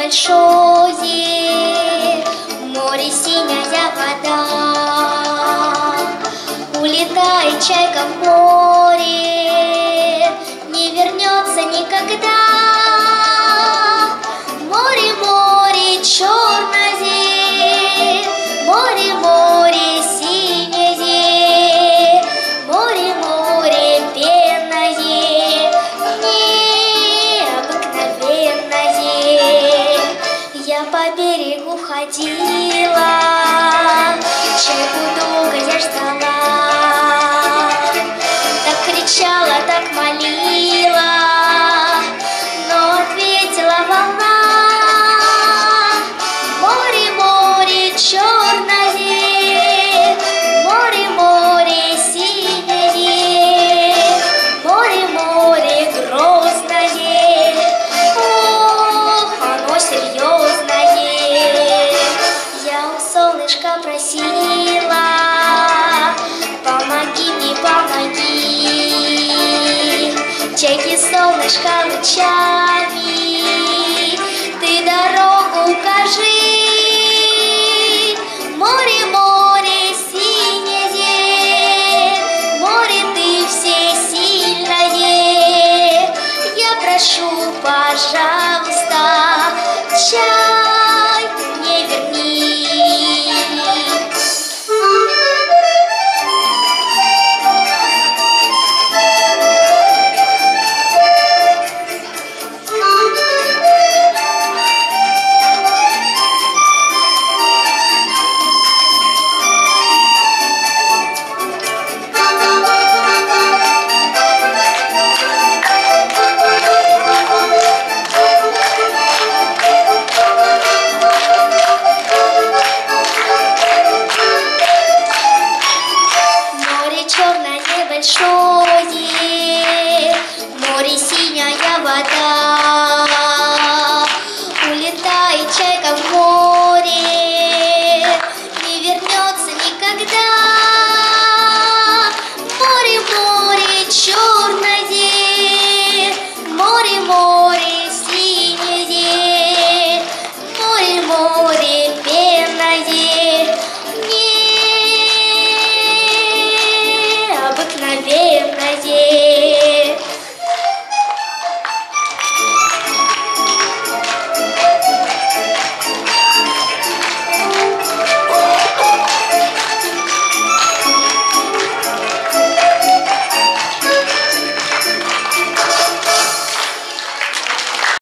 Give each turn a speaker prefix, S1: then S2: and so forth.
S1: большое, море синяя вода. Улетает чайка в море, не вернется никогда. Море, море, чернозем, море, море, синезем, море, море, пенное, необыкновенное. Я по берегу ходила, чайку долго я ждала, так кричала, так молила, но ответила волна. Море, море, чернозем, море, море, синезем, море, море, грозное, ох, оно серьезное. Я у солнышка просила, помоги мне, помоги. Чайки солнышко луча